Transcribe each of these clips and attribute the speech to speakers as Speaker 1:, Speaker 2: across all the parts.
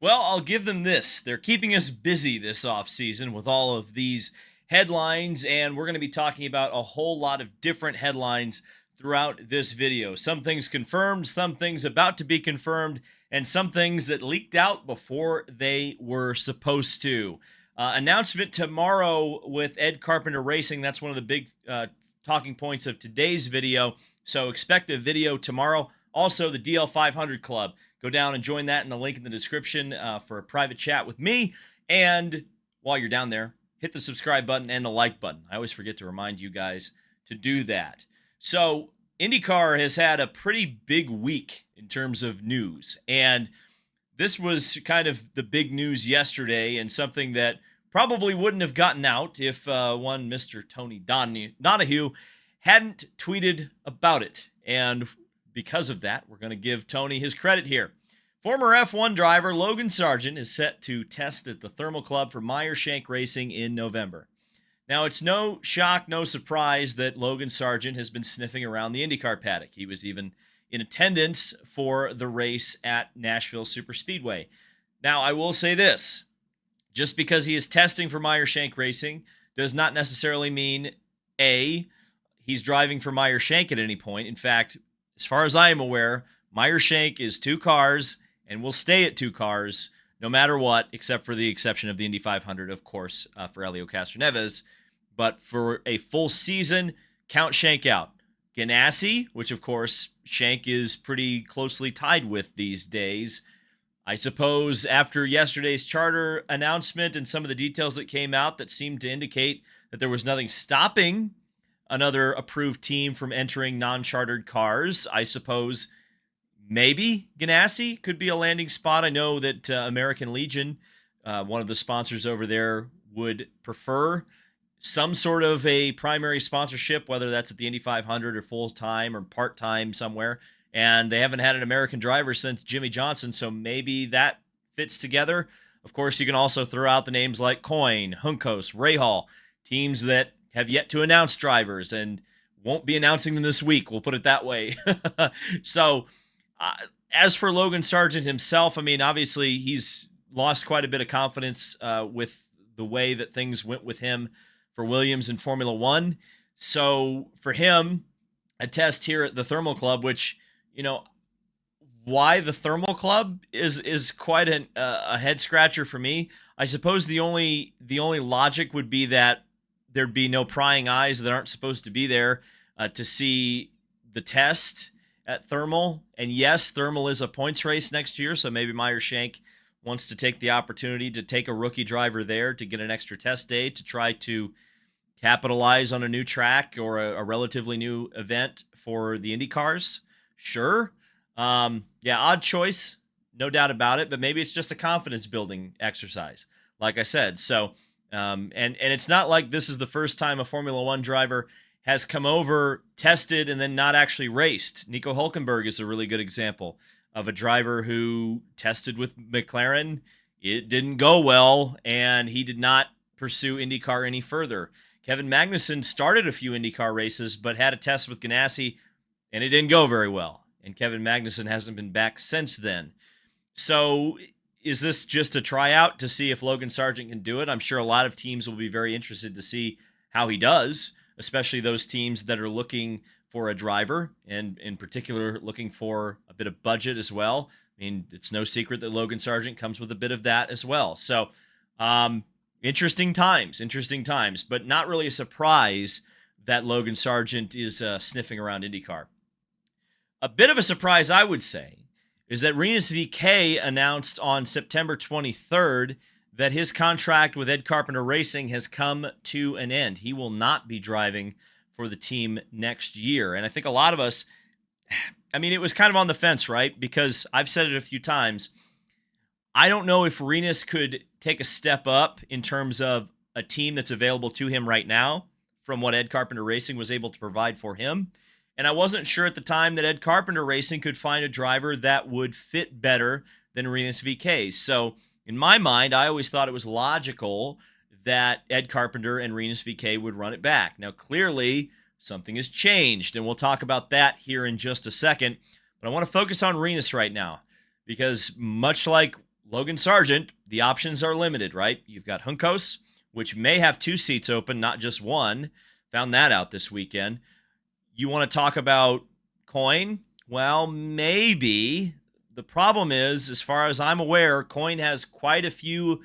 Speaker 1: Well, I'll give them this. They're keeping us busy this off season with all of these headlines, and we're going to be talking about a whole lot of different headlines throughout this video. Some things confirmed, some things about to be confirmed, and some things that leaked out before they were supposed to. Announcement tomorrow with Ed Carpenter Racing. That's one of the big talking points of today's video. So expect a video tomorrow. Also, the DL 500 Club. Go down and join that in the link in the description for a private chat with me. And while you're down there, hit the subscribe button and the like button. I always forget to remind you guys to do that. So IndyCar has had a pretty big week in terms of news. And this was kind of the big news yesterday and something that probably wouldn't have gotten out if one Mr. Tony Donahue hadn't tweeted about it. And because of that, we're going to give Tony his credit here. Former F1 driver Logan Seargent is set to test at the Thermal Club for Meyer Shank Racing in November. Now, it's no shock, no surprise that Logan Seargent has been sniffing around the IndyCar paddock. He was even in attendance for the race at Nashville Superspeedway. Now, I will say this. Just because he is testing for Meyer Shank Racing does not necessarily mean, A, he's driving for Meyer Shank at any point. In fact, as far as I am aware, Meyer Shank is 2 cars and will stay at 2 cars no matter what, except for the exception of the Indy 500, of course, for Helio Castroneves. But for a full season, count Shank out. Ganassi, which of course Shank is pretty closely tied with these days. I suppose after yesterday's charter announcement and some of the details that came out that seemed to indicate that there was nothing stopping another approved team from entering non-chartered cars, I suppose maybe Ganassi could be a landing spot. I know that American Legion, one of the sponsors over there, would prefer some sort of a primary sponsorship, whether that's at the Indy 500 or full-time or part-time somewhere. And they haven't had an American driver since Jimmy Johnson, so maybe that fits together. Of course, you can also throw out the names like Coyne, Juncos, Rahal, teams that have yet to announce drivers and won't be announcing them this week. We'll put it that way. So as for Logan Seargent himself, I mean, obviously he's lost quite a bit of confidence with the way that things went with him for Williams in Formula One. So for him, a test here at the Thermal Club, which, you know, why the Thermal Club is quite a head scratcher for me. I suppose the only logic would be that there'd be no prying eyes that aren't supposed to be there to see the test at Thermal. And yes, Thermal is a points race next year, so maybe Meyer Shank wants to take the opportunity to take a rookie driver there to get an extra test day to try to capitalize on a new track or a relatively new event for the Indy cars. Sure. Yeah, odd choice, no doubt about it, but maybe it's just a confidence building exercise, like I said. So, and it's not like this is the first time a Formula One driver has come over, tested, and then not actually raced. Nico Hülkenberg is a really good example of a driver who tested with McLaren. It didn't go well, and he did not pursue IndyCar any further. Kevin Magnussen started a few IndyCar races, but had a test with Ganassi, and it didn't go very well. And Kevin Magnussen hasn't been back since then. So is this just a tryout to see if Logan Seargent can do it? I'm sure a lot of teams will be very interested to see how he does, especially those teams that are looking for a driver and in particular looking for a bit of budget as well. I mean, it's no secret that Logan Seargent comes with a bit of that as well. So interesting times, but not really a surprise that Logan Seargent is sniffing around IndyCar. A bit of a surprise, I would say, is that Reus VK announced on September 23rd that his contract with Ed Carpenter Racing has come to an end. He will not be driving for the team next year. And I think a lot of us, I mean, it was kind of on the fence, right? Because I've said it a few times. I don't know if Reus could take a step up in terms of a team that's available to him right now from what Ed Carpenter Racing was able to provide for him. And I wasn't sure at the time that Ed Carpenter Racing could find a driver that would fit better than Reus VK. So in my mind, I always thought it was logical that Ed Carpenter and Reus VK would run it back. Now, clearly, something has changed, and we'll talk about that here in just a second. But I want to focus on Reus right now because much like Logan Seargent, the options are limited, right? You've got Juncos, which may have 2 seats open, not just one. Found that out this weekend. You want to talk about Coyne? Well, maybe. The problem is, as far as I'm aware, Coyne has quite a few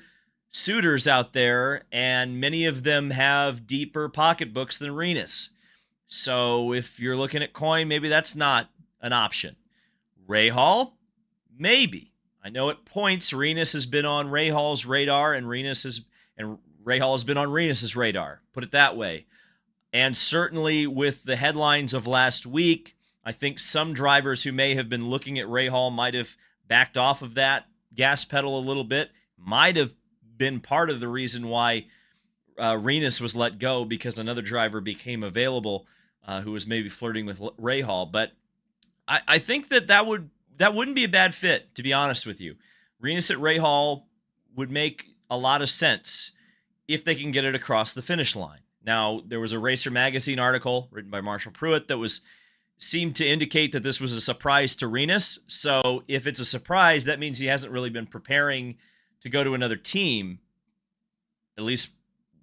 Speaker 1: suitors out there, and many of them have deeper pocketbooks than Reus. So if you're looking at Coyne, maybe that's not an option. Rahal? Maybe. I know at points Reus has been on Rahal's radar, and Rahal has been on Reus's radar. Put it that way. And certainly with the headlines of last week, I think some drivers who may have been looking at Rahal might have backed off of that gas pedal a little bit. Might have been part of the reason why Reus was let go, because another driver became available who was maybe flirting with Rahal. But I think that wouldn't be a bad fit, to be honest with you. Reus at Rahal would make a lot of sense if they can get it across the finish line. Now, there was a Racer Magazine article written by Marshall Pruitt that seemed to indicate that this was a surprise to Reus. So if it's a surprise, that means he hasn't really been preparing to go to another team, at least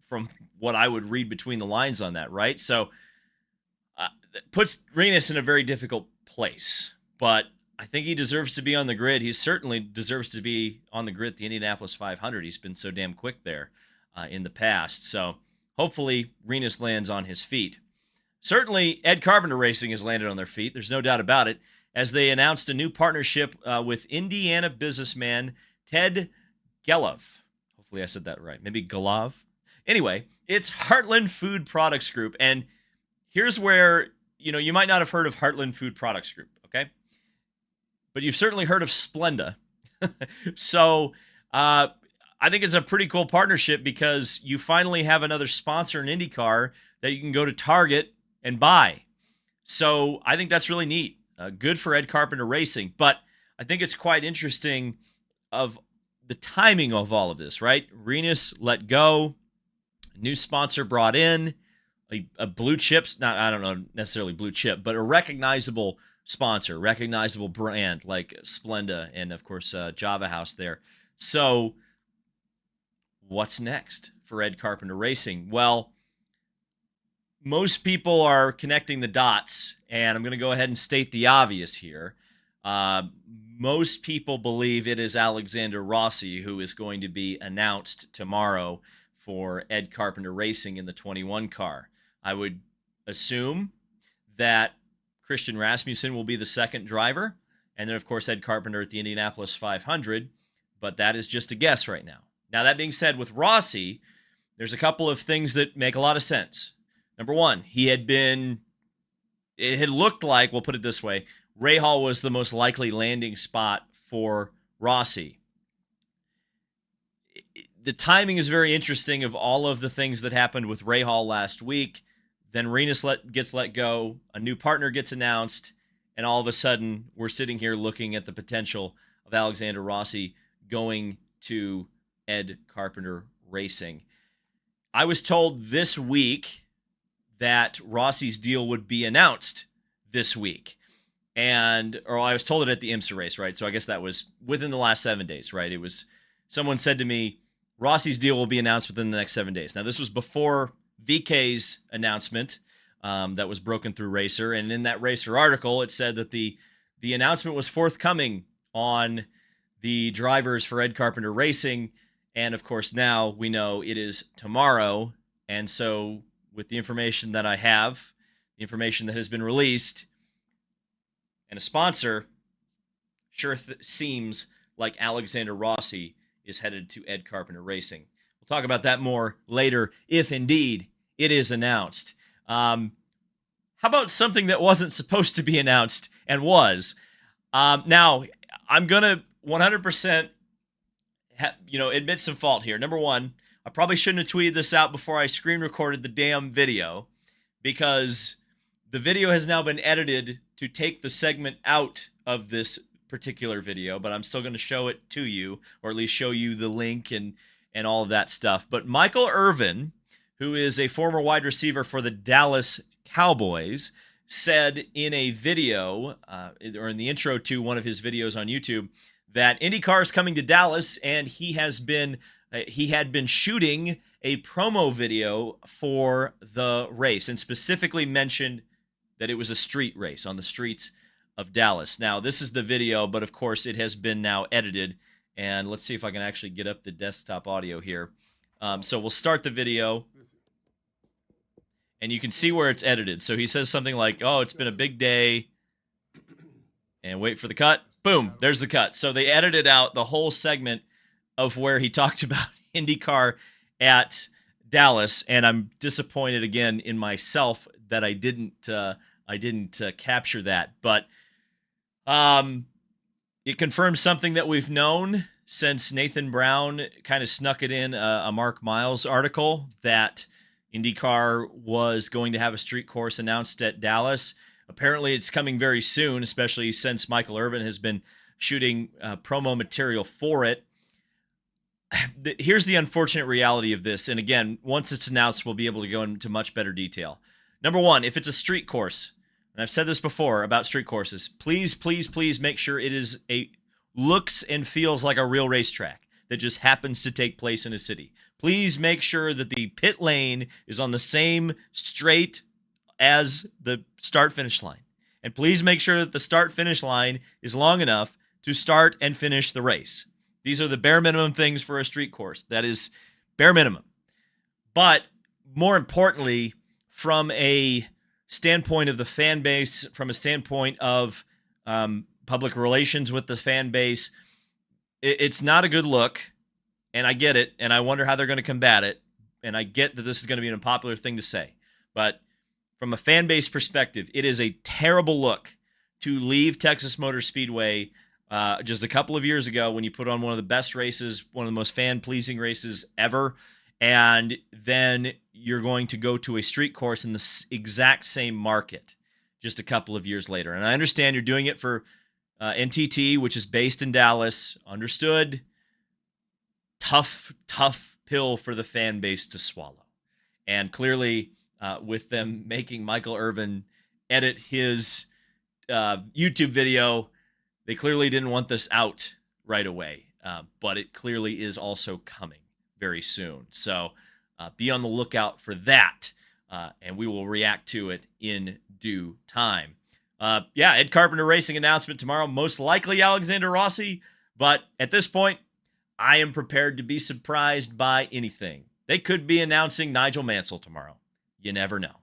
Speaker 1: from what I would read between the lines on that, right? So that puts Reus in a very difficult place. But I think he deserves to be on the grid. He certainly deserves to be on the grid at the Indianapolis 500. He's been so damn quick there in the past. So hopefully Reus lands on his feet. Certainly, Ed Carpenter Racing has landed on their feet. There's no doubt about it, as they announced a new partnership with Indiana businessman Ted Gelov. Hopefully I said that right. Maybe Gelov. Anyway, it's Heartland Food Products Group. And here's where, you might not have heard of Heartland Food Products Group, okay? But you've certainly heard of Splenda. So I think it's a pretty cool partnership, because you finally have another sponsor in IndyCar that you can go to Target and buy. So I think that's really neat. Good for Ed Carpenter Racing. But I think it's quite interesting of the timing of all of this, right? Reus let go, a new sponsor brought in, a blue chip, I don't know necessarily blue chip, but a recognizable sponsor, recognizable brand like Splenda and, of course, Java House there. So what's next for Ed Carpenter Racing? Well, most people are connecting the dots, and I'm going to go ahead and state the obvious here. Most people believe it is Alexander Rossi who is going to be announced tomorrow for Ed Carpenter Racing in the 21 car. I would assume that Christian Rasmussen will be the second driver, and then, of course, Ed Carpenter at the Indianapolis 500, but that is just a guess right now. Now, that being said, with Rossi, there's a couple of things that make a lot of sense. Number one, it had looked like, we'll put it this way, Rahal was the most likely landing spot for Rossi. The timing is very interesting of all of the things that happened with Rahal last week. Then Reus gets let go, a new partner gets announced, and all of a sudden we're sitting here looking at the potential of Alexander Rossi going to Ed Carpenter Racing. I was told this week that Rossi's deal would be announced this week. Or I was told it at the IMSA race, right? So I guess that was within the last 7 days, right? Someone said to me, Rossi's deal will be announced within the next 7 days. Now, this was before VK's announcement that was broken through Racer. And in that Racer article, it said that the announcement was forthcoming on the drivers for Ed Carpenter Racing. And, of course, now we know it is tomorrow. And so with the information that I have, the information that has been released, and a sponsor, sure seems like Alexander Rossi is headed to Ed Carpenter Racing. We'll talk about that more later, if indeed it is announced. How about something that wasn't supposed to be announced and was? Now, I'm going to 100% admit some fault here. Number one, I probably shouldn't have tweeted this out before I screen recorded the damn video, because the video has now been edited to take the segment out of this particular video, but I'm still going to show it to you, or at least show you the link and all of that stuff. But Michael Irvin, who is a former wide receiver for the Dallas Cowboys, said in a video, or in the intro to one of his videos on YouTube, that IndyCar is coming to Dallas, and he had been shooting a promo video for the race, and specifically mentioned that it was a street race on the streets of Dallas. Now, this is the video, but of course it has been now edited, and let's see if I can actually get up the desktop audio here. So we'll start the video, and you can see where it's edited. So he says something like, "Oh, it's been a big day," and wait for the cut. Boom, there's the cut. So they edited out the whole segment of where he talked about IndyCar at Dallas, and I'm disappointed again in myself that I didn't capture that. But it confirms something that we've known since Nathan Brown kind of snuck it in a Mark Miles article, that IndyCar was going to have a street course announced at Dallas. Apparently it's coming very soon, especially since Michael Irvin has been shooting promo material for it. Here's the unfortunate reality of this. And again, once it's announced, we'll be able to go into much better detail. Number one, if it's a street course, and I've said this before about street courses, please, please, please make sure it is looks and feels like a real racetrack that just happens to take place in a city. Please make sure that the pit lane is on the same straight as the start-finish line. And please make sure that the start-finish line is long enough to start and finish the race. These are the bare minimum things for a street course. That is bare minimum. But more importantly, from a standpoint of the fan base, from a standpoint of public relations with the fan base, it's not a good look. And I get it, and I wonder how they're going to combat it. And I get that this is going to be an unpopular thing to say. But from a fan base perspective, it is a terrible look to leave Texas Motor Speedway just a couple of years ago when you put on one of the best races, one of the most fan-pleasing races ever, and then you're going to go to a street course in the exact same market just a couple of years later. And I understand you're doing it for NTT, which is based in Dallas. Understood. Tough pill for the fan base to swallow. And clearly, with them making Michael Irvin edit his YouTube video, they clearly didn't want this out right away. But it clearly is also coming very soon. So be on the lookout for that. And we will react to it in due time. Ed Carpenter Racing announcement tomorrow. Most likely Alexander Rossi. But at this point, I am prepared to be surprised by anything. They could be announcing Nigel Mansell tomorrow. You never know.